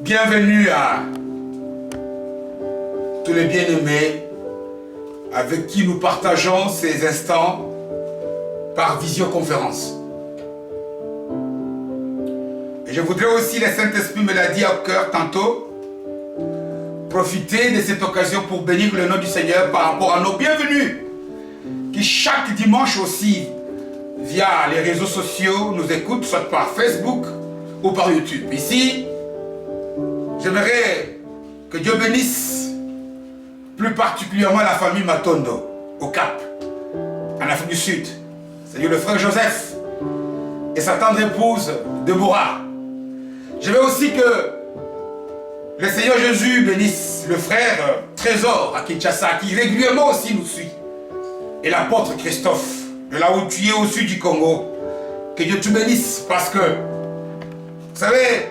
Bienvenue à tous les bien-aimés avec qui nous partageons ces instants par visioconférence. Et je voudrais aussi, le Saint-Esprit me l'a dit au cœur tantôt, profiter de cette occasion pour bénir le nom du Seigneur par rapport à nos bienvenus qui chaque dimanche aussi, via les réseaux sociaux, nous écoutent, soit par Facebook ou par YouTube. Ici, j'aimerais que Dieu bénisse plus particulièrement la famille Matondo, au Cap, en Afrique du Sud. C'est-à-dire le frère Joseph et sa tendre épouse Deborah. Je veux aussi que le Seigneur Jésus bénisse le frère Trésor à Kinshasa, qui régulièrement aussi nous suit. Et l'apôtre Christophe, de là où tu es au sud du Congo. Que Dieu te bénisse, parce que, vous savez,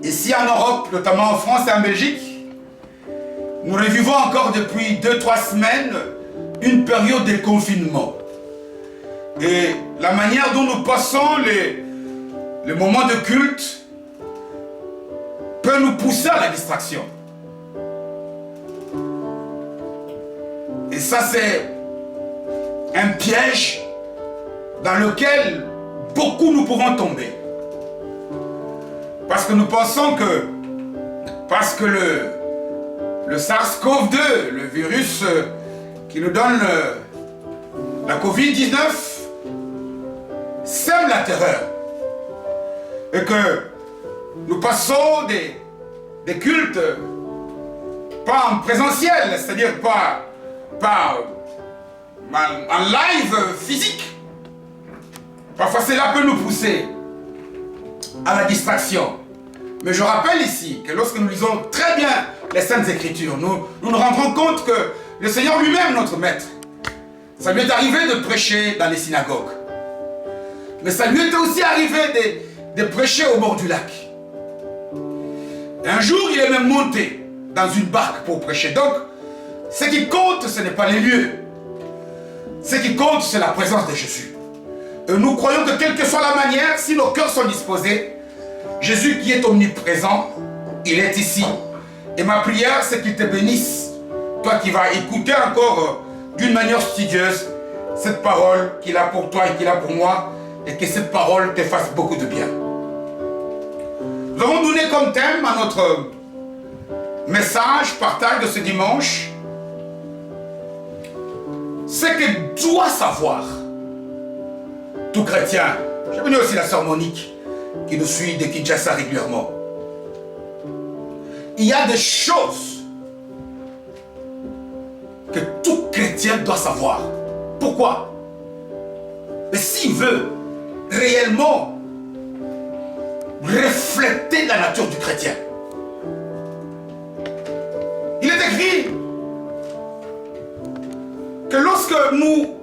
ici en Europe, notamment en France et en Belgique, nous revivons encore depuis 2-3 semaines une période de confinement. Et la manière dont nous passons les moments de culte peut nous pousser à la distraction. Et ça, c'est un piège dans lequel beaucoup nous pouvons tomber. Parce que nous pensons que, parce que le SARS-CoV-2, le virus qui nous donne la COVID-19, sème la terreur. Et que nous passons des cultes pas en présentiel, c'est-à-dire pas en live physique. Parfois cela peut nous pousser à la distraction. Mais je rappelle ici que lorsque nous lisons très bien les Saintes Écritures, nous nous rendrons compte que le Seigneur lui-même, notre Maître, ça lui est arrivé de prêcher dans les synagogues. Mais ça lui est aussi arrivé de prêcher au bord du lac. Et un jour, il est même monté dans une barque pour prêcher. Donc, ce qui compte, ce n'est pas les lieux. Ce qui compte, c'est la présence de Jésus. Et nous croyons que quelle que soit la manière, si nos cœurs sont disposés, Jésus qui est omniprésent, il est ici. Et ma prière, c'est qu'il te bénisse. Toi qui vas écouter encore d'une manière studieuse cette parole qu'il a pour toi et qu'il a pour moi, et que cette parole te fasse beaucoup de bien. Nous avons donné comme thème à notre message, partage de ce dimanche, ce que doit savoir tout chrétien. J'ai venu aussi la sœur Monique qui nous suit de Kinshasa régulièrement. Il y a des choses que tout chrétien doit savoir. Pourquoi? Mais s'il veut réellement refléter la nature du chrétien, il est écrit que lorsque nous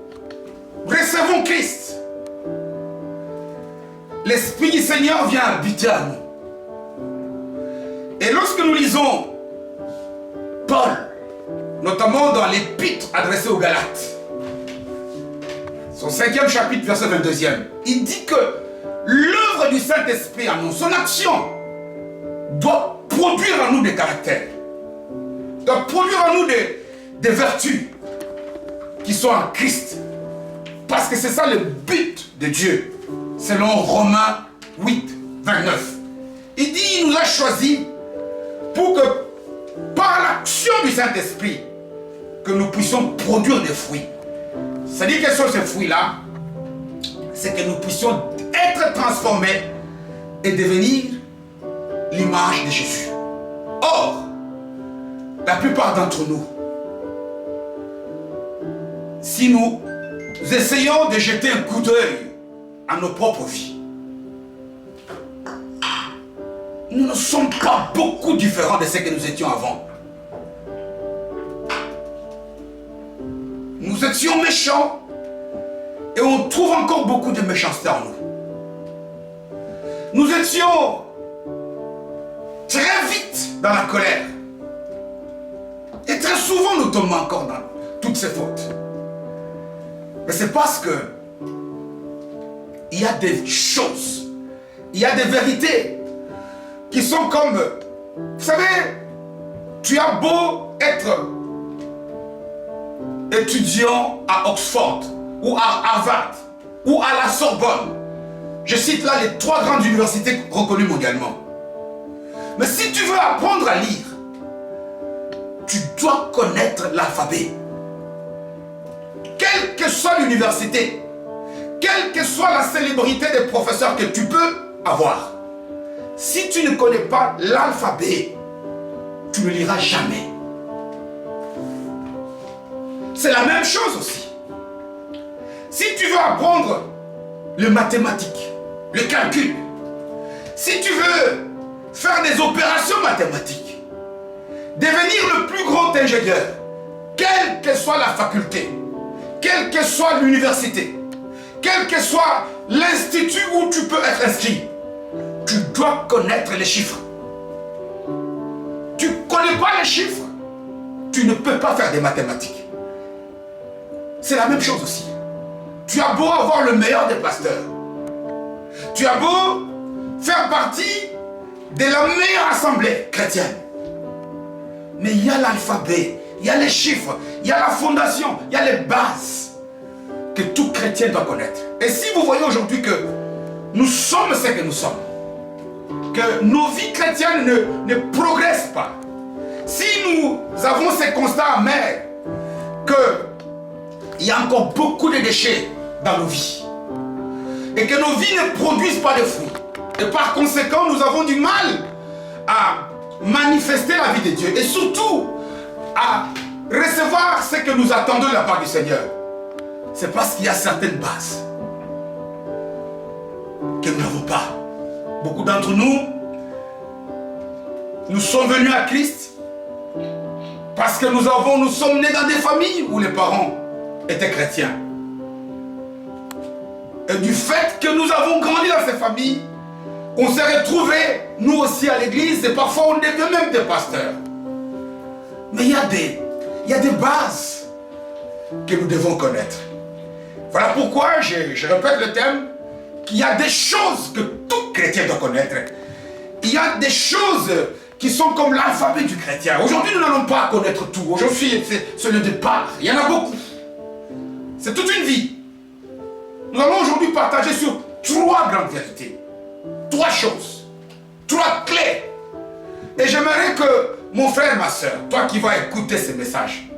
recevons Christ, l'Esprit du Seigneur vient habiter à nous. Et lorsque nous lisons Paul, notamment dans l'épître adressée aux Galates, son 5e chapitre, verset 22e, il dit que l'œuvre du Saint-Esprit en nous, son action, doit produire en nous des caractères, doit produire en nous des vertus qui sont en Christ. Parce que c'est ça le but de Dieu, selon Romains 8, 29. Il dit, il nous a choisis pour que, par l'action du Saint-Esprit, que nous puissions produire des fruits. C'est-à-dire quels sont ces fruits-là? C'est que nous puissions être transformés et devenir l'image de Jésus. Or, la plupart d'entre nous, si nous essayons de jeter un coup d'œil à nos propres vies, nous ne sommes pas beaucoup différents de ce que nous étions avant. Nous étions méchants et on trouve encore beaucoup de méchanceté en nous. Nous étions très vite dans la colère. Et très souvent nous tombons encore dans toutes ces fautes. Mais c'est parce que il y a des choses, il y a des vérités qui sont comme, vous savez, tu as beau être étudiant à Oxford ou à Harvard ou à la Sorbonne. Je cite là les 3 grandes universités reconnues mondialement. Mais si tu veux apprendre à lire, tu dois connaître l'alphabet. Quelle que soit l'université, quelle que soit la célébrité des professeurs que tu peux avoir, si tu ne connais pas l'alphabet, tu ne liras jamais. C'est la même chose aussi. Si tu veux apprendre le mathématique, le calcul, si tu veux faire des opérations mathématiques, devenir le plus grand ingénieur, quelle que soit la faculté, quelle que soit l'université, quel que soit l'institut où tu peux être inscrit, tu dois connaître les chiffres. Tu ne connais pas les chiffres, tu ne peux pas faire des mathématiques. C'est la même chose aussi. Tu as beau avoir le meilleur des pasteurs, tu as beau faire partie de la meilleure assemblée chrétienne, mais il y a l'alphabet, il y a les chiffres, il y a la fondation, il y a les bases que tout chrétien doit connaître. Et si vous voyez aujourd'hui que nous sommes ce que nous sommes, que nos vies chrétiennes ne progressent pas, si nous avons ces constats amers qu'il y a encore beaucoup de déchets dans nos vies et que nos vies ne produisent pas de fruits, et par conséquent nous avons du mal à manifester la vie de Dieu et surtout à recevoir ce que nous attendons de la part du Seigneur, c'est parce qu'il y a certaines bases que nous n'avons pas. Beaucoup d'entre nous, nous sommes venus à Christ parce que nous sommes nés dans des familles où les parents étaient chrétiens. Et du fait que nous avons grandi dans ces familles, on s'est retrouvés, nous aussi à l'église, et parfois on devient même des pasteurs. Mais il y a des bases que nous devons connaître. Voilà pourquoi je répète le thème, qu'il y a des choses que tout chrétien doit connaître. Il y a des choses qui sont comme l'alphabet du chrétien. Aujourd'hui, nous n'allons pas connaître tout. Aujourd'hui, c'est le départ. Il y en a beaucoup. C'est toute une vie. Nous allons aujourd'hui partager sur 3 grandes vérités. 3 choses. 3 clés. Et j'aimerais que mon frère, ma soeur, toi qui vas écouter ce message,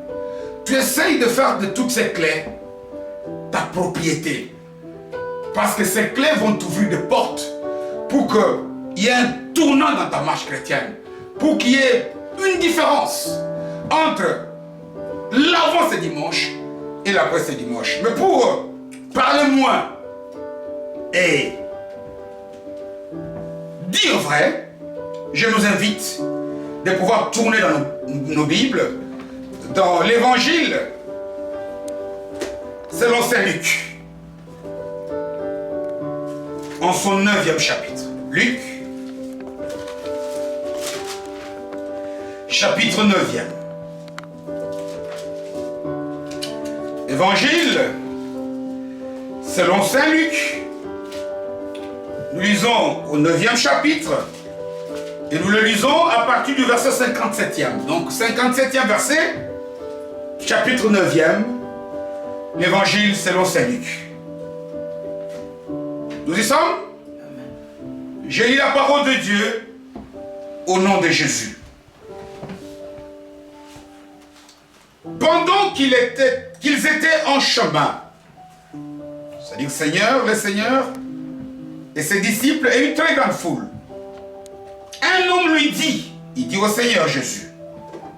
tu essayes de faire de toutes ces clés ta propriété. Parce que ces clés vont t'ouvrir des portes pour qu'il y ait un tournant dans ta marche chrétienne. Pour qu'il y ait une différence entre l'avant ce dimanche et l'après ce dimanche. Mais pour parler moins et dire vrai, je nous invite de pouvoir tourner dans nos Bibles, dans l'évangile selon Saint Luc, en son 9e chapitre. Luc, chapitre 9e. Évangile selon Saint Luc. Nous lisons au 9e chapitre et nous le lisons à partir du verset 57e. Donc 57e verset, chapitre 9e, l'évangile selon Saint Luc. Nous y sommes? Je lis la parole de Dieu au nom de Jésus. Pendant qu'ils étaient en chemin, c'est-à-dire le Seigneur et ses disciples et une très grande foule, un homme lui dit, il dit au Seigneur Jésus,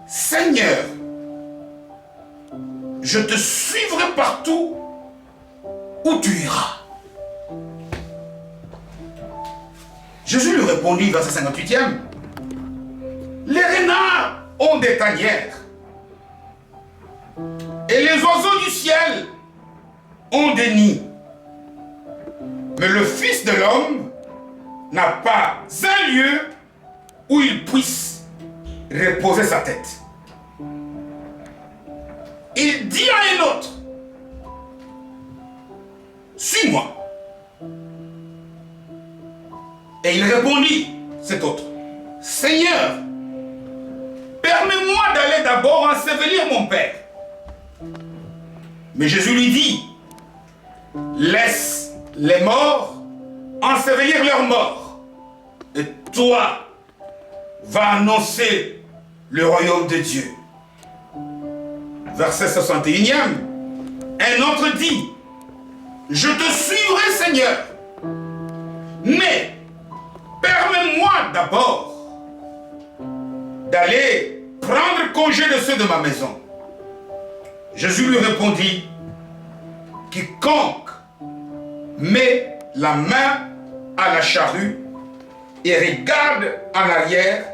Seigneur, je te suivrai partout où tu iras. Jésus lui répondit, verset 58e, les renards ont des tanières, et les oiseaux du ciel ont des nids. Mais le Fils de l'homme n'a pas un lieu où il puisse reposer sa tête. Il dit à un autre, suis-moi. Et il répondit, cet autre, Seigneur, permets-moi d'aller d'abord ensevelir mon Père. Mais Jésus lui dit, laisse les morts ensevelir leurs morts. Et toi, va annoncer le royaume de Dieu. Verset 61e, un autre dit, je te suivrai, Seigneur, mais permets-moi d'abord d'aller prendre congé de ceux de ma maison. Jésus lui répondit, quiconque met la main à la charrue et regarde en arrière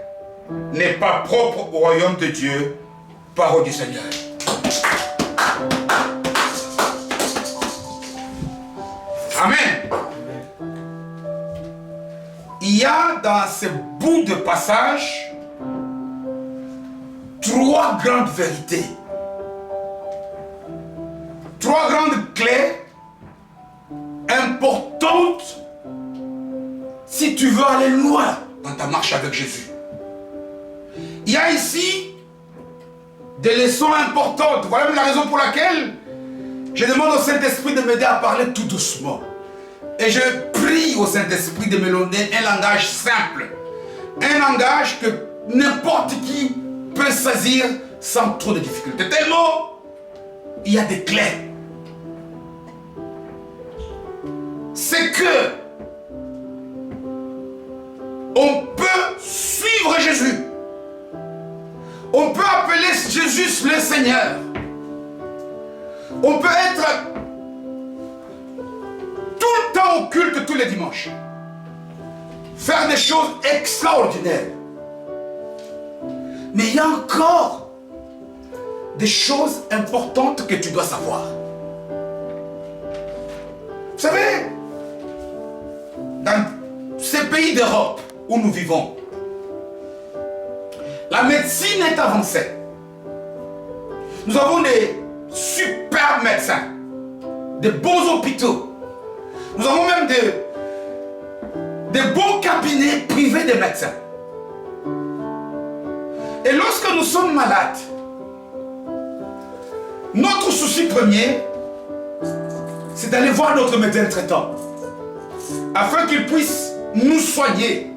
n'est pas propre au royaume de Dieu. Parole du Seigneur. Amen. Il y a dans ce bout de passage 3 grandes vérités. 3 grandes clés importantes si tu veux aller loin dans ta marche avec Jésus. Il y a ici des leçons importantes. Voilà la raison pour laquelle je demande au Saint-Esprit de m'aider à parler tout doucement. Et je prie au Saint-Esprit de me donner un langage simple. Un langage que n'importe qui peut saisir sans trop de difficultés. Tellement, il y a des clés. C'est que on peut suivre Jésus. On peut appeler Jésus le Seigneur. On peut être tout le temps au culte tous les dimanches. Faire des choses extraordinaires. Mais il y a encore des choses importantes que tu dois savoir. Vous savez, dans ces pays d'Europe où nous vivons, la médecine est avancée. Nous avons des super médecins, de bons hôpitaux. Nous avons même des bons cabinets privés de médecins. Et lorsque nous sommes malades, notre souci premier, c'est d'aller voir notre médecin traitant, afin qu'il puisse nous soigner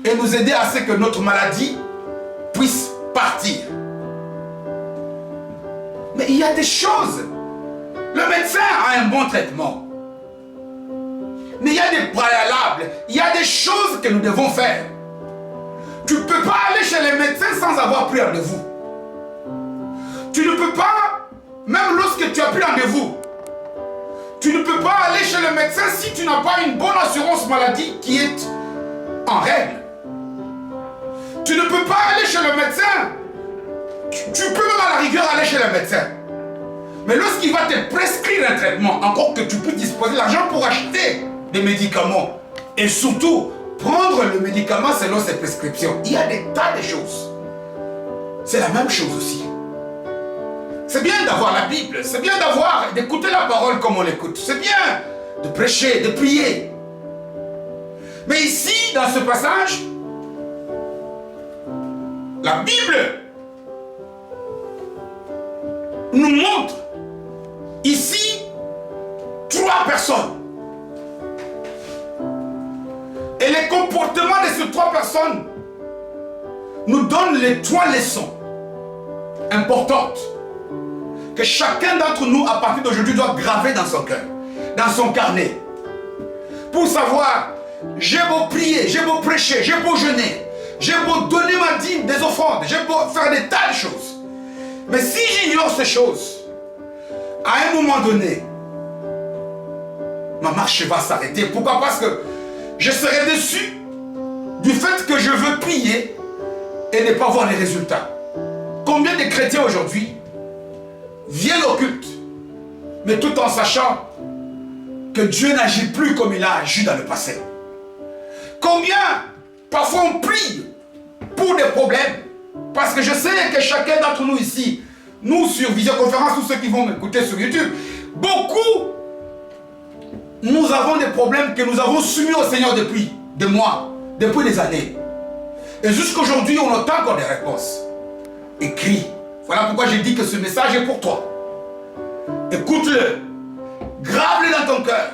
et nous aider à ce que notre maladie puisse partir. Mais il y a des choses. Le médecin a un bon traitement. Mais il y a des préalables. Il y a des choses que nous devons faire. Tu ne peux pas aller chez les médecins sans avoir pris rendez-vous. Tu ne peux pas, même lorsque tu as pris rendez-vous, tu ne peux pas aller chez le médecin si tu n'as pas une bonne assurance maladie qui est en règle. Tu ne peux pas aller chez le médecin. Tu peux même à la rigueur aller chez le médecin. Mais lorsqu'il va te prescrire un traitement, encore que tu peux disposer de l'argent pour acheter des médicaments, et surtout prendre le médicament selon ses prescriptions, il y a des tas de choses. C'est la même chose aussi. C'est bien d'avoir la Bible, c'est bien d'écouter la parole comme on l'écoute, c'est bien de prêcher, de prier. Mais ici, dans ce passage, la Bible nous montre ici 3 personnes. Et les comportements de ces 3 personnes nous donnent les 3 leçons importantes que chacun d'entre nous, à partir d'aujourd'hui, doit graver dans son cœur, dans son carnet. Pour savoir, j'ai beau prier, j'ai beau prêcher, j'ai beau jeûner, j'ai beau donner ma dîme, des offrandes, j'ai beau faire des tas de choses. Mais si j'ignore ces choses, à un moment donné, ma marche va s'arrêter. Pourquoi? Parce que je serai déçu du fait que je veux prier et ne pas voir les résultats. Combien de chrétiens aujourd'hui viennent au culte, mais tout en sachant que Dieu n'agit plus comme il a agi dans le passé? Combien parfois on prie pour des problèmes? Parce que je sais que chacun d'entre nous ici, nous sur Visioconférence, tous ceux qui vont m'écouter sur YouTube, beaucoup, nous avons des problèmes que nous avons soumis au Seigneur depuis des mois, depuis des années. Et jusqu'aujourd'hui, on entend encore des réponses. Écris. Voilà pourquoi j'ai dit que ce message est pour toi. Écoute-le. Grave-le dans ton cœur.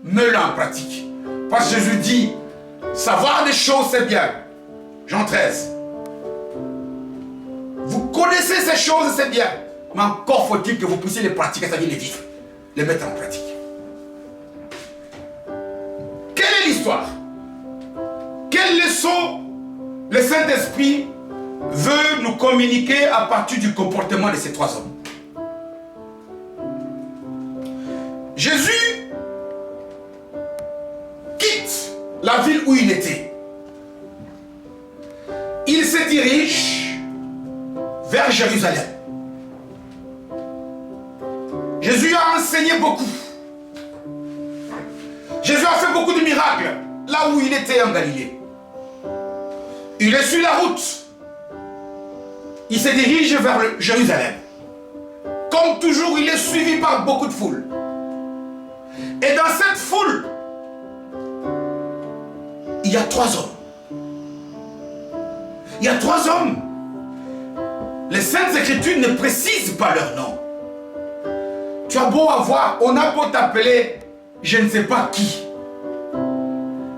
Mets-le en pratique. Parce que Jésus dit, savoir des choses, c'est bien. Jean 13. Vous connaissez ces choses, c'est bien. Mais encore faut-il que vous puissiez les pratiquer, c'est-à-dire les vivre. Les mettre en pratique. Quelle est l'histoire? Quelle leçon le Saint-Esprit veut nous communiquer à partir du comportement de ces trois hommes? Jésus quitte la ville où il était. Il se dirige vers Jérusalem. Jésus a enseigné beaucoup. Jésus a fait beaucoup de miracles là où il était en Galilée. Il est sur la route. Il se dirige vers Jérusalem. Comme toujours, il est suivi par beaucoup de foule. Et dans cette foule, il y a trois hommes. Il y a trois hommes. Les Saintes Écritures ne précisent pas leur nom. Tu as beau avoir, on a beau t'appeler, je ne sais pas qui.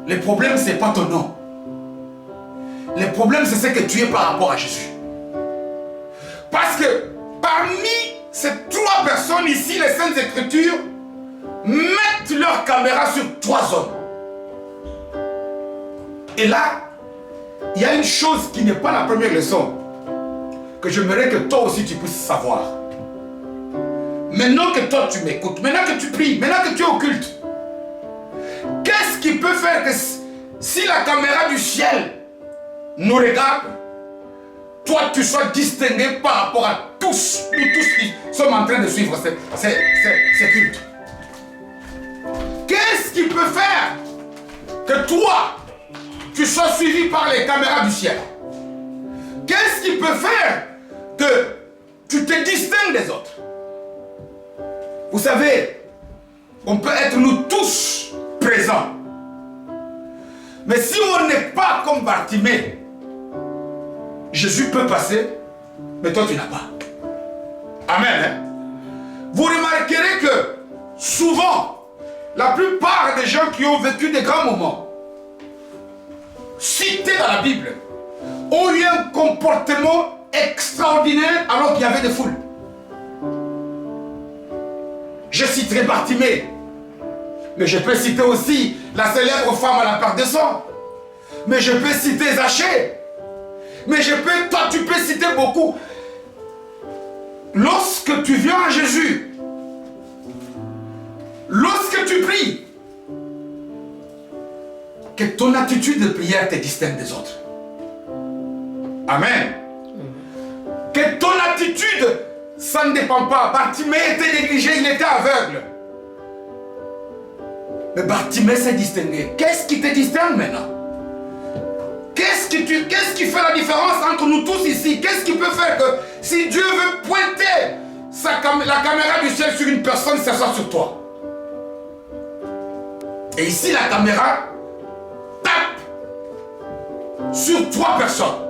Le problème, ce n'est pas ton nom. Le problème, c'est ce que tu es par rapport à Jésus. Parce que parmi ces trois personnes ici, les Saintes Écritures mettent leur caméra sur trois hommes. Et là, il y a une chose qui n'est pas la première leçon, que j'aimerais que toi aussi tu puisses savoir. Maintenant que toi tu m'écoutes, maintenant que tu pries, maintenant que tu es au culte, qu'est-ce qui peut faire que si la caméra du ciel nous regarde, toi tu sois distingué par rapport à tous, nous tous qui sommes en train de suivre ces cultes? Qu'est-ce qui peut faire que toi tu sois suivi par les caméras du ciel? Qu'est-ce qui peut faire que tu te distingues des autres? Vous savez, on peut être nous tous présents. Mais si on n'est pas comme Bartimée, Jésus peut passer, mais toi tu n'as pas. Amen. Hein? Vous remarquerez que souvent, la plupart des gens qui ont vécu des grands moments, cités dans la Bible, ont eu un comportement extraordinaire alors qu'il y avait des foules. Je citerai Bartimée, mais je peux citer aussi la célèbre femme à la part de sang. Mais je peux citer Zachée. Mais toi tu peux citer beaucoup. Lorsque tu viens à Jésus, lorsque tu pries, que ton attitude de prière te distingue des autres. Amen. Que ton attitude, ça ne dépend pas. Bartimée était négligé, il était aveugle. Mais Bartimée s'est distingué. Qu'est-ce qui te distingue maintenant? Qu'est-ce qui fait la différence entre nous tous ici? Qu'est-ce qui peut faire que si Dieu veut pointer la caméra du ciel sur une personne, ça soit sur toi? Et ici, la caméra tape sur trois personnes.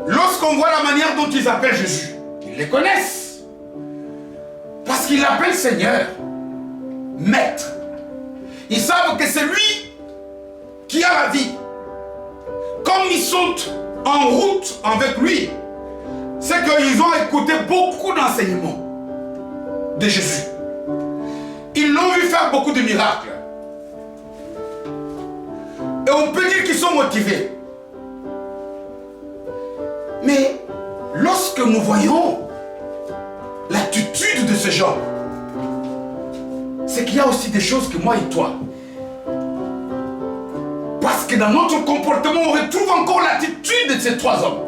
Lorsqu'on voit la manière dont ils appellent Jésus, ils les connaissent. Parce qu'ils l'appellent Seigneur, Maître. Ils savent que c'est lui qui a la vie. Comme ils sont en route avec lui, c'est qu'ils ont écouté beaucoup d'enseignements de Jésus. Ils l'ont vu faire beaucoup de miracles. Et on peut dire qu'ils sont motivés. Mais lorsque nous voyons la ce genre, c'est qu'il y a aussi des choses que moi et toi, parce que dans notre comportement, on retrouve encore l'attitude de ces trois hommes.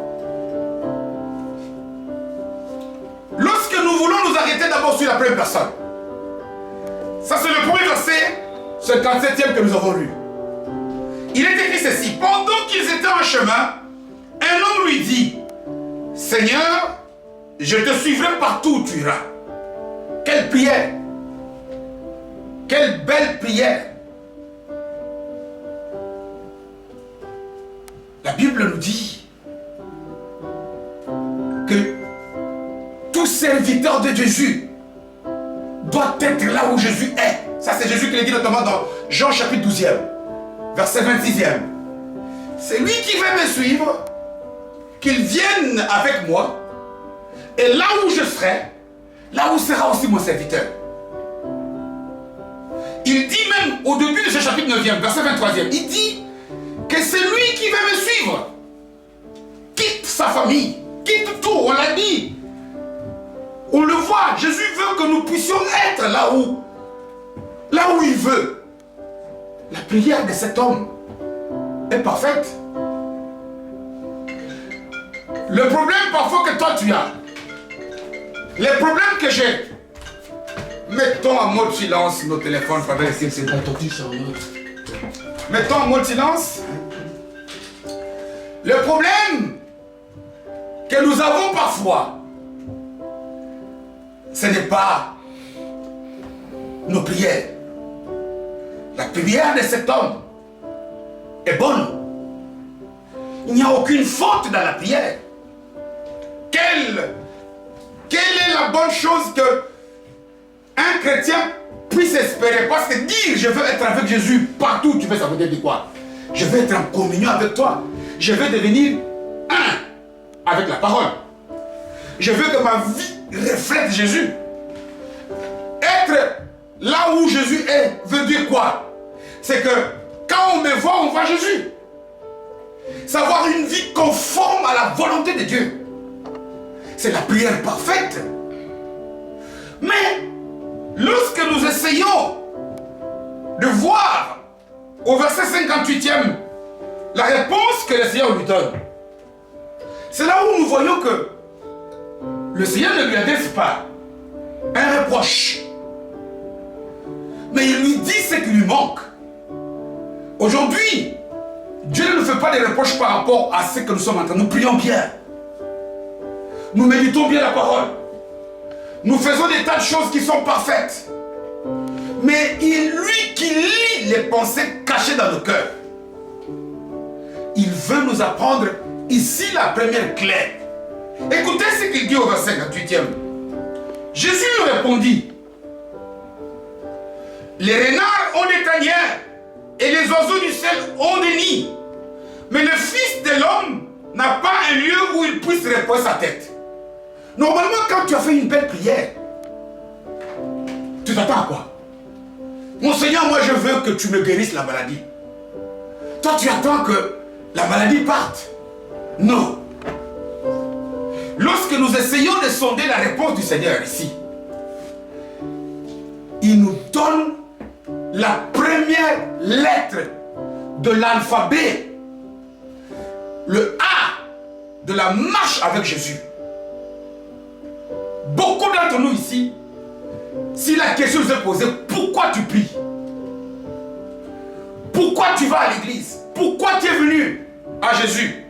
Lorsque nous voulons nous arrêter d'abord sur la première personne, ça c'est le premier verset, ce 57e que nous avons lu. Il est écrit ceci: pendant qu'ils étaient en chemin, un homme lui dit: Seigneur, je te suivrai partout où tu iras. Quelle prière! Quelle belle prière! La Bible nous dit que tout serviteur de Jésus doit être là où Jésus est. Ça, c'est Jésus qui l'a dit notamment dans Jean chapitre 12e, verset 26e. C'est lui qui veut me suivre, qu'il vienne avec moi, et là où je serai, là où sera aussi mon serviteur. Il dit même au début de ce chapitre 9e, verset 23e, il dit que c'est lui qui veut me suivre. Quitte sa famille, quitte tout, on l'a dit. On le voit, Jésus veut que nous puissions être là où il veut. La prière de cet homme est parfaite. Le problème parfois que toi tu as, les problèmes que j'ai, mettons en mode silence nos téléphones pendant que c'est entendu sur l'autre. Mettons en mode silence. Le problème que nous avons parfois, ce n'est pas nos prières. La prière de cet homme est bonne. Il n'y a aucune faute dans la prière. Quelle est la bonne chose que un chrétien puisse espérer? Parce que dire je veux être avec Jésus partout, tu veux, ça veut dire quoi? Je veux être en communion avec toi. Je veux devenir un avec la parole. Je veux que ma vie reflète Jésus. Être là où Jésus est veut dire quoi? C'est que quand on me voit, on voit Jésus. C'est avoir une vie conforme à la volonté de Dieu. C'est la prière parfaite. Mais lorsque nous essayons de voir au verset 58e la réponse que le Seigneur lui donne, c'est là où nous voyons que le Seigneur ne lui adresse pas un reproche, mais il lui dit ce qui lui manque. Aujourd'hui, Dieu ne nous fait pas des reproches par rapport à ce que nous sommes en train. Nous prions bien. Nous méditons bien la parole. Nous faisons des tas de choses qui sont parfaites. Mais lui qui lit les pensées cachées dans nos cœurs, il veut nous apprendre ici la première clé. Écoutez ce qu'il dit au verset 58e. Jésus lui répondit: les renards ont des tanières et les oiseaux du ciel ont des nids. Mais le Fils de l'homme n'a pas un lieu où il puisse reposer sa tête. Normalement, quand tu as fait une belle prière, tu t'attends à quoi? Mon Seigneur, moi je veux que tu me guérisses la maladie. Toi, tu attends que la maladie parte. Non. Lorsque nous essayons de sonder la réponse du Seigneur ici, il nous donne la première lettre de l'alphabet, le A de la marche avec Jésus. Beaucoup d'entre nous ici, si la question nous est posée, pourquoi tu pries? Pourquoi tu vas à l'église? Pourquoi tu es venu à Jésus?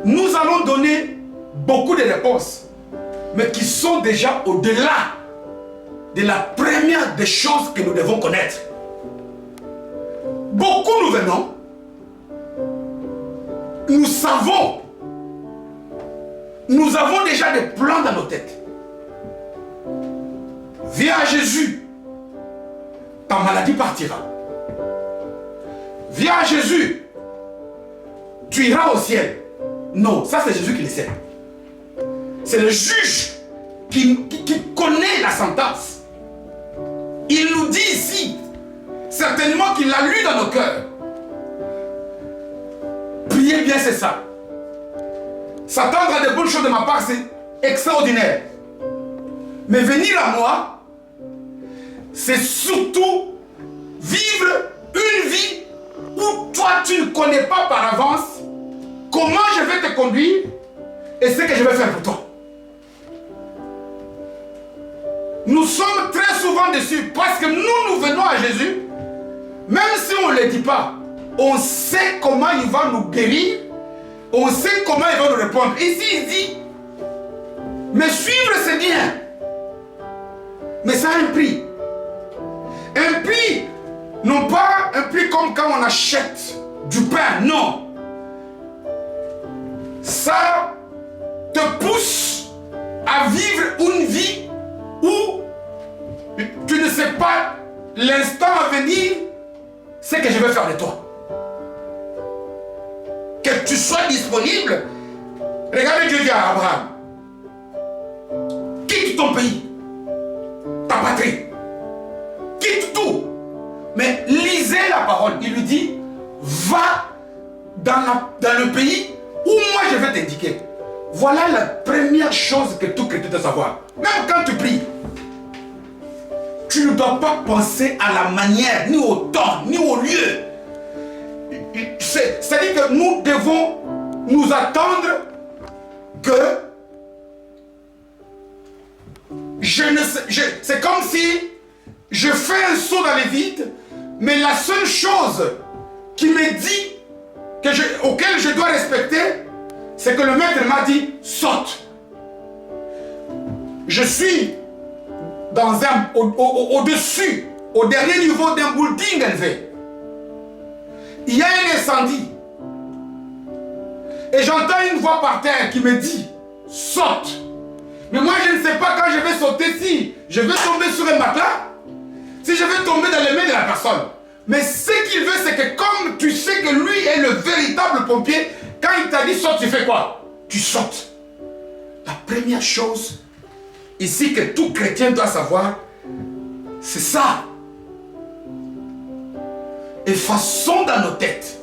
Nous allons donner beaucoup de réponses, mais qui sont déjà au-delà de la première des choses que nous devons connaître. Beaucoup nous venons, nous savons, nous avons déjà des plans dans nos têtes. Viens à Jésus, ta maladie partira. Viens à Jésus, tu iras au ciel. Non, ça c'est Jésus qui le sait. C'est le juge qui connaît la sentence. Il nous dit ici, certainement qu'il l'a lu dans nos cœurs. Priez bien, c'est ça. S'attendre à des bonnes choses de ma part, c'est extraordinaire. Mais venir à moi, c'est surtout vivre une vie où toi tu ne connais pas par avance comment je vais te conduire et ce que je vais faire pour toi. Nous sommes très souvent dessus parce que nous venons à Jésus, même si on ne le dit pas, on sait comment il va nous guérir, on sait comment il va nous répondre. Ici il dit, mais suivre c'est bien, mais ça a un prix. Un prix, non pas un prix comme quand on achète du pain, non. Ça te pousse à vivre une vie où tu ne sais pas l'instant à venir ce que je vais faire de toi. Que tu sois disponible. Regardez Dieu dit à Abraham, quitte ton pays, ta patrie, quitte tout. Mais lisez la parole. Il lui dit, va dans le pays où moi je vais t'indiquer. Voilà la première chose que tout chrétien doit savoir. Même quand tu pries, tu ne dois pas penser à la manière, ni au temps, ni au lieu. C'est-à-dire que nous devons nous attendre que c'est comme si je fais un saut dans les vides, mais la seule chose qui me dit auquel je dois respecter, c'est que le maître m'a dit saute. Je suis au-dessus, au dernier niveau d'un building élevé. Il y a un incendie. Et j'entends une voix par terre qui me dit saute. Mais moi je ne sais pas quand je vais sauter, si je vais tomber sur un matelas, si je vais tomber dans les mains de la personne. Mais ce qu'il veut, c'est que comme tu sais que lui est le véritable pompier, quand il t'a dit saute, tu fais quoi? Tu sautes. La première chose ici que tout chrétien doit savoir, c'est ça. Effaçons dans nos têtes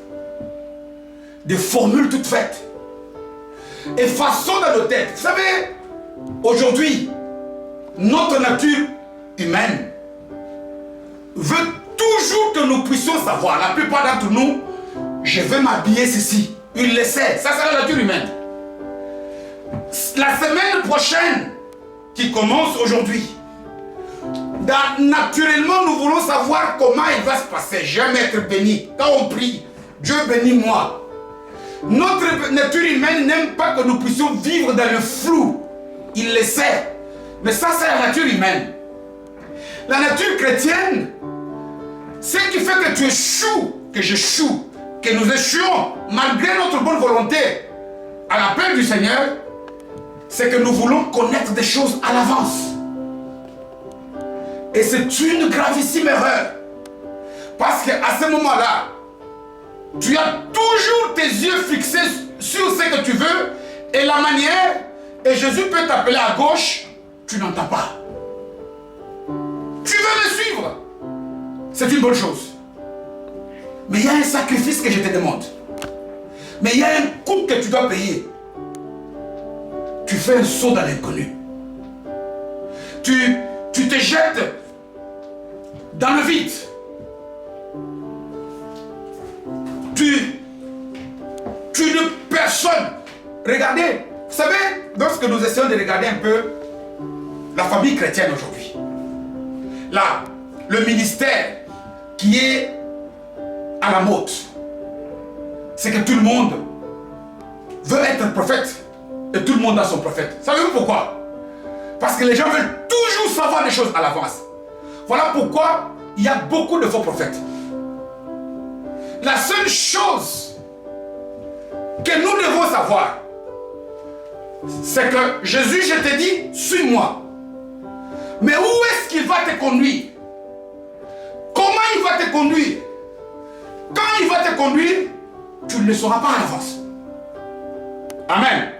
des formules toutes faites. Effaçons dans nos têtes. Vous savez, aujourd'hui, notre nature humaine veut toujours que nous puissions savoir. La plupart d'entre nous, je vais m'habiller ceci. Il le sait. Ça, c'est la nature humaine. La semaine prochaine, qui commence aujourd'hui, naturellement, nous voulons savoir comment il va se passer. J'aime être béni. Quand on prie, Dieu bénit moi. Notre nature humaine n'aime pas que nous puissions vivre dans le flou. Il le sait. Mais ça, c'est la nature humaine. La nature chrétienne, ce qui fait que tu échoues, que j'échoue, que nous échouons, malgré notre bonne volonté, à l'appel du Seigneur, c'est que nous voulons connaître des choses à l'avance. Et c'est une gravissime erreur. Parce qu'à ce moment-là, tu as toujours tes yeux fixés sur ce que tu veux et la manière, et Jésus peut t'appeler à gauche, tu n'entends pas. Tu veux me suivre, c'est une bonne chose. Mais il y a un sacrifice que je te demande. Mais il y a un coût que tu dois payer. Tu fais un saut dans l'inconnu. Tu te jettes dans le vide. Tu ne personne. Regardez, vous savez, lorsque nous essayons de regarder un peu la famille chrétienne aujourd'hui, là, le ministère qui est à la mode, c'est que tout le monde veut être prophète et tout le monde a son prophète. Savez-vous pourquoi? Parce que les gens veulent toujours savoir les choses à l'avance. Voilà pourquoi il y a beaucoup de faux prophètes. La seule chose que nous devons savoir, c'est que Jésus, je te dis, suis-moi. Mais où est-ce qu'il va te conduire? Comment il va te conduire? Quand il va te conduire, tu ne le sauras pas à l'avance. Amen.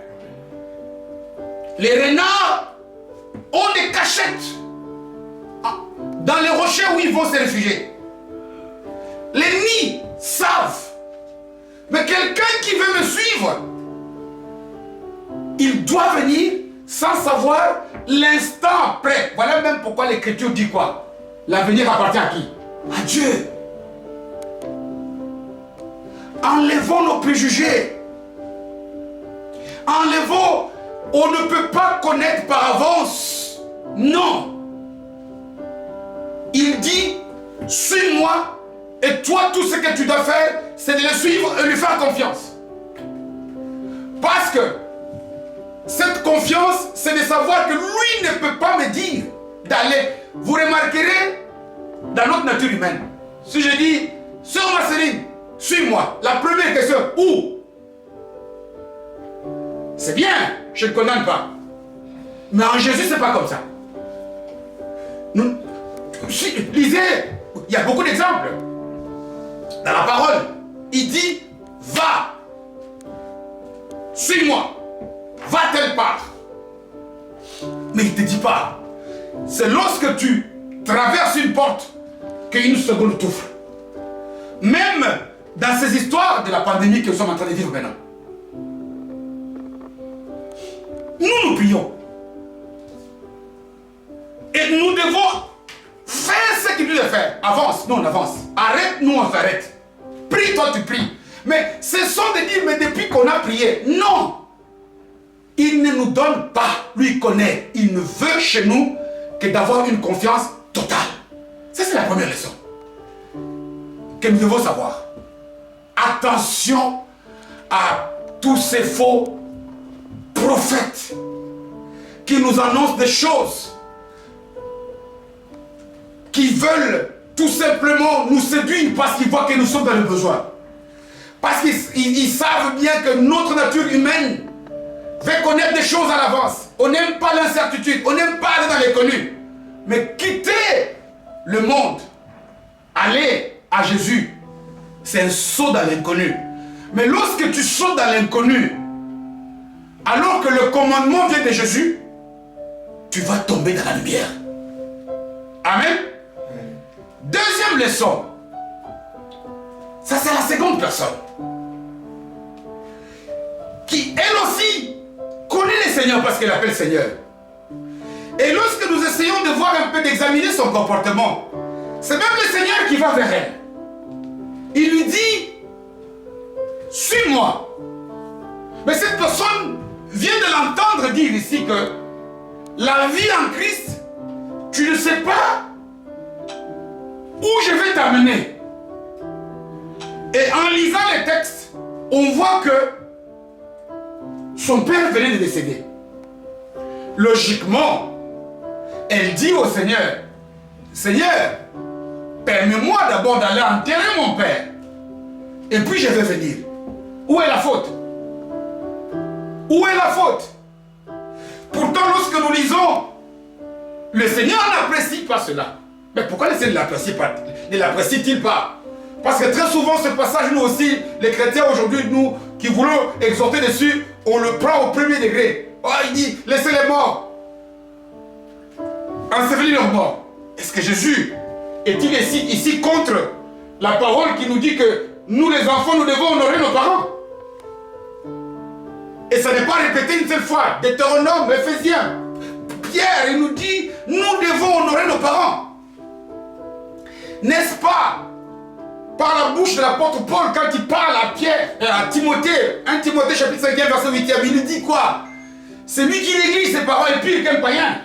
Les renards ont des cachettes dans les rochers où ils vont se réfugier. Les nids savent. Mais quelqu'un qui veut me suivre, il doit venir sans savoir l'instant après. Voilà même pourquoi l'Écriture dit quoi? L'avenir appartient à qui? À Dieu. Enlevons nos préjugés. Enlevons, on ne peut pas connaître par avance. Non. Il dit, suis-moi, et toi, tout ce que tu dois faire, c'est de le suivre et lui faire confiance. Parce que cette confiance, c'est de savoir que lui ne peut pas me dire d'aller. Vous remarquerez, dans notre nature humaine, si je dis, sœur Marceline, suis-moi, la première question, où? C'est bien, je ne condamne pas. Mais en Jésus, c'est pas comme ça. Lisez, il y a beaucoup d'exemples. Dans la parole, il dit, va, suis-moi, va telle part. Mais il ne te dit pas. C'est lorsque tu traverses une porte qu'une seconde t'ouvre. Même dans ces histoires de la pandémie que nous sommes en train de vivre maintenant. Nous prions. Et nous devons faire ce qu'il doit faire. Avance, nous on avance. Arrête, nous on s'arrête. Prie, toi tu pries. Mais ce sont de dire, mais depuis qu'on a prié, non. Il ne nous donne pas, lui il connaît. Il ne veut chez nous que d'avoir une confiance totale. Ça c'est la première leçon que nous devons savoir. Attention à tous ces faux prophètes qui nous annoncent des choses, qui veulent tout simplement nous séduire parce qu'ils voient que nous sommes dans le besoin. Parce qu'ils savent bien que notre nature humaine veut connaître des choses à l'avance. On n'aime pas l'incertitude, on n'aime pas aller dans l'inconnu. Mais quitter le monde, aller à Jésus, c'est un saut dans l'inconnu. Mais lorsque tu sautes dans l'inconnu, alors que le commandement vient de Jésus, tu vas tomber dans la lumière. Amen. Deuxième leçon. Ça c'est la seconde personne. Qui elle aussi connaît le Seigneur parce qu'elle appelle Seigneur. Et lorsque nous essayons de voir un peu, d'examiner son comportement, c'est même le Seigneur qui va vers elle. Il lui dit, suis-moi. Mais cette personne vient de l'entendre dire ici que la vie en Christ, tu ne sais pas où je vais t'amener. Et en lisant les textes, on voit que son père venait de décéder. Logiquement, elle dit au Seigneur, Seigneur, permets-moi d'abord d'aller enterrer mon père. Et puis je vais venir. Où est la faute? Où est la faute? Pourtant, lorsque nous lisons, le Seigneur n'apprécie pas cela. Mais pourquoi le Seigneur ne l'apprécie-t-il pas? Parce que très souvent, ce passage, nous aussi, les chrétiens aujourd'hui, nous qui voulons exhorter dessus, on le prend au premier degré. Oh, il dit, laissez les morts. Ensevelir leurs morts. Est-ce que Jésus est-il ici contre la parole qui nous dit que nous, les enfants, nous devons honorer nos parents? Et ça n'est pas répété une seule fois. Deutéronome, Éphésiens, Pierre, il nous dit, nous devons honorer nos parents. N'est-ce pas, par la bouche de l'apôtre Paul, quand il parle à Pierre, à Timothée, 1 Timothée chapitre 5, verset 8, il lui dit quoi? Celui qui néglige ses parents est pire qu'un païen.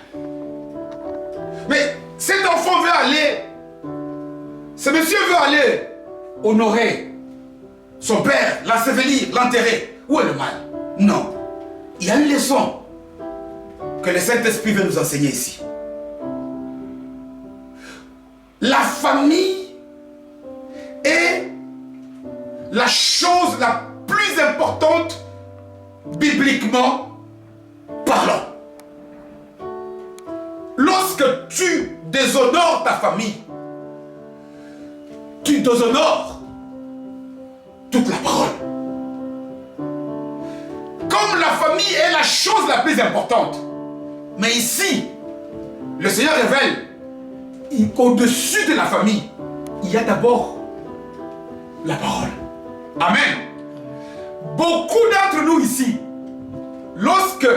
Mais cet enfant veut aller, ce monsieur veut aller honorer son père, l'ensevelir, l'enterrer. Où est le mal? Non. Il y a une leçon que le Saint-Esprit veut nous enseigner ici. La famille est la chose la plus importante bibliquement parlant. Lorsque tu déshonores ta famille, tu déshonores toute la parole. Comme la famille est la chose la plus importante. Mais ici, le Seigneur révèle qu'au-dessus de la famille, il y a d'abord la parole. Amen. Beaucoup d'entre nous ici, lorsque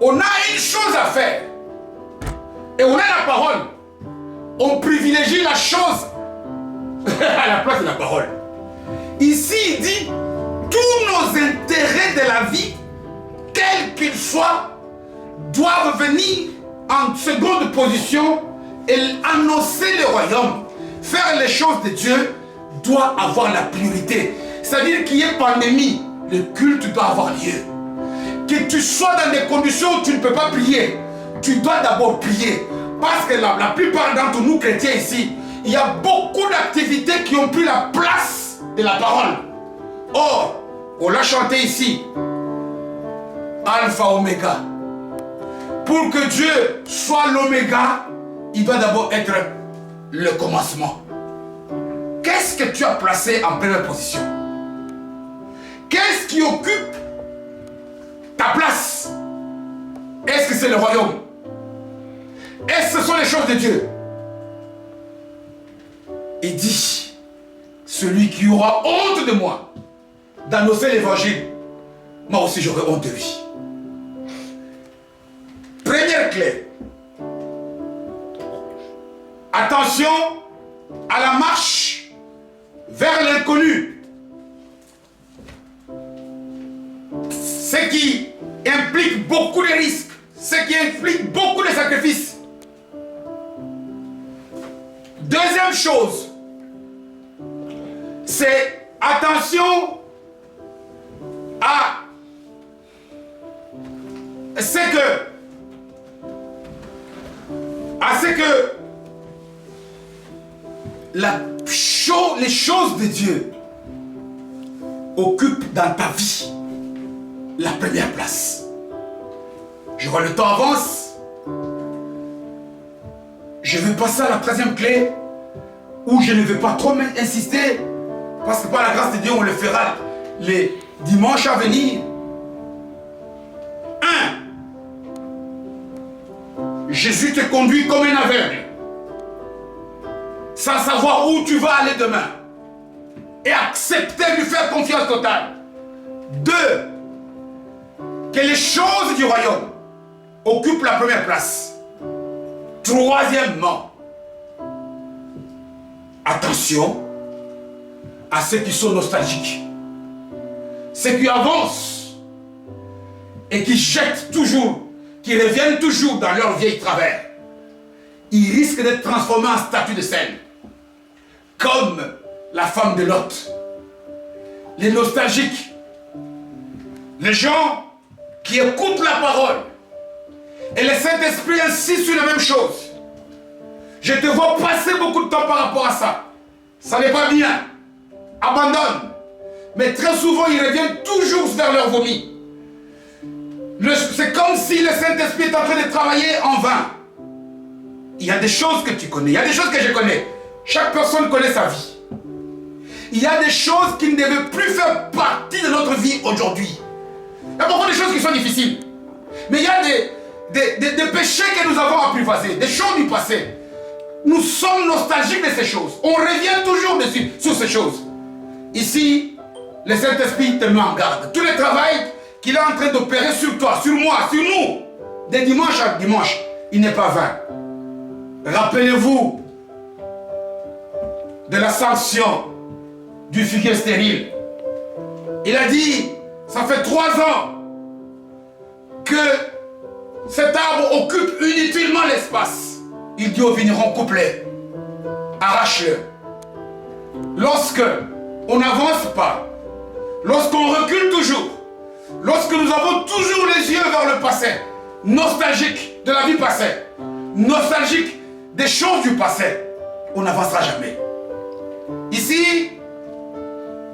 on a une chose à faire. Et on a la parole. On privilégie la chose à la place de la parole. Ici, il dit, tous nos intérêts de la vie, quels qu'ils soient, doivent venir en seconde position et annoncer le royaume. Faire les choses de Dieu doit avoir la priorité. C'est-à-dire qu'il y ait pandémie, le culte doit avoir lieu. Que tu sois dans des conditions où tu ne peux pas prier, tu dois d'abord prier. Parce que la plupart d'entre nous chrétiens ici, il y a beaucoup d'activités qui ont pris la place de la parole. Or, on l'a chanté ici, Alpha Oméga. Pour que Dieu soit l'Oméga, il doit d'abord être le commencement. Qu'est-ce que tu as placé en première position? Qu'est-ce qui occupe ta place? Est-ce que c'est le royaume? Est-ce que ce sont les choses de Dieu? Il dit, celui qui aura honte de moi d'annoncer l'évangile, moi aussi j'aurai honte de lui. Première clé. Attention à la marche vers l'inconnu. Ce qui implique beaucoup de risques, ce qui implique beaucoup de sacrifices. Deuxième chose, c'est attention à ce que les choses de Dieu occupent dans ta vie la première place. Je vois le temps avance. Je vais passer à la troisième clé où je ne vais pas trop insister parce que par la grâce de Dieu on le fera les dimanches à venir. 1. Jésus te conduit comme un aveugle sans savoir où tu vas aller demain et accepter de lui faire confiance totale. 2. Que les choses du royaume occupent la première place. Troisièmement, attention à ceux qui sont nostalgiques, ceux qui avancent et qui jettent toujours, qui reviennent toujours dans leur vieil travers. Ils risquent d'être transformés en statue de sel, comme la femme de Lot. Les nostalgiques, les gens qui écoutent la parole, et le Saint-Esprit insiste sur la même chose. Je te vois passer beaucoup de temps par rapport à ça. Ça n'est pas bien. Abandonne. Mais très souvent, ils reviennent toujours vers leur vomi. C'est comme si le Saint-Esprit est en train de travailler en vain. Il y a des choses que tu connais. Il y a des choses que je connais. Chaque personne connaît sa vie. Il y a des choses qui ne devaient plus faire partie de notre vie aujourd'hui. Il y a beaucoup de choses qui sont difficiles. Mais il y a des péchés que nous avons apprivoisés, des choses du passé. Nous sommes nostalgiques de ces choses. On revient toujours dessus, sur ces choses. Ici, le Saint-Esprit te met en garde. Tout le travail qu'il est en train d'opérer sur toi, sur moi, sur nous, de dimanche à dimanche, il n'est pas vain. Rappelez-vous de la sanction du figuier stérile. Il a dit, ça fait 3 ans que cet arbre occupe inutilement l'espace. Il dit au vigneron, coupe-les, arrache-le. Lorsque on n'avance pas, lorsqu'on recule toujours, lorsque nous avons toujours les yeux vers le passé, nostalgique de la vie passée, nostalgique des choses du passé, on n'avancera jamais. Ici,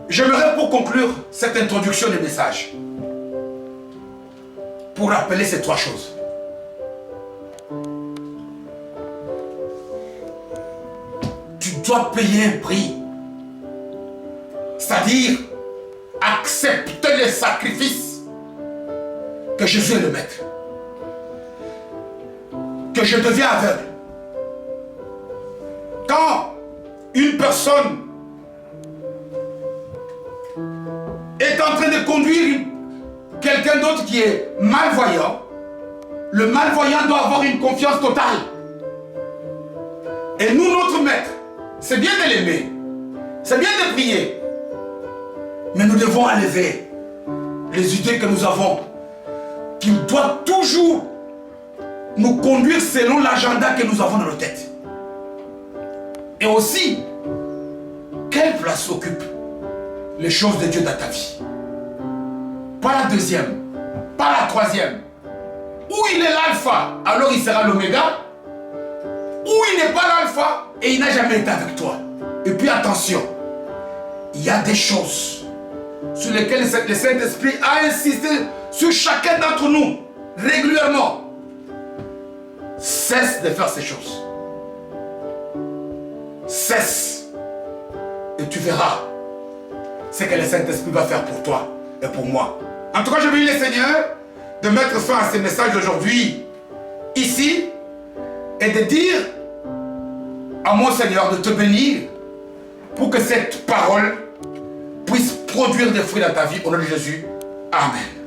j'aimerais pour conclure cette introduction du message, pour rappeler ces 3 choses. Tu dois payer un prix. C'est-à-dire, accepter les sacrifices que Jésus est le maître. Que je deviens aveugle. Quand une personne est en train de conduire quelqu'un d'autre qui est malvoyant, le malvoyant doit avoir une confiance totale. Et nous, notre maître, c'est bien de l'aimer, c'est bien de prier, mais nous devons enlever les idées que nous avons, qui doivent toujours nous conduire selon l'agenda que nous avons dans nos têtes. Et aussi, quelle place occupent les choses de Dieu dans ta vie? Pas la deuxième, pas la troisième. Où il est l'alpha, alors il sera l'oméga. Ou il n'est pas l'alpha et il n'a jamais été avec toi. Et puis attention, il y a des choses sur lesquelles le Saint-Esprit a insisté sur chacun d'entre nous régulièrement. Cesse de faire ces choses. Cesse. Et tu verras ce que le Saint-Esprit va faire pour toi et pour moi. En tout cas, je prie le Seigneur de mettre fin à ces messages d'aujourd'hui ici et de dire à mon Seigneur de te bénir pour que cette parole puisse produire des fruits dans ta vie au nom de Jésus. Amen.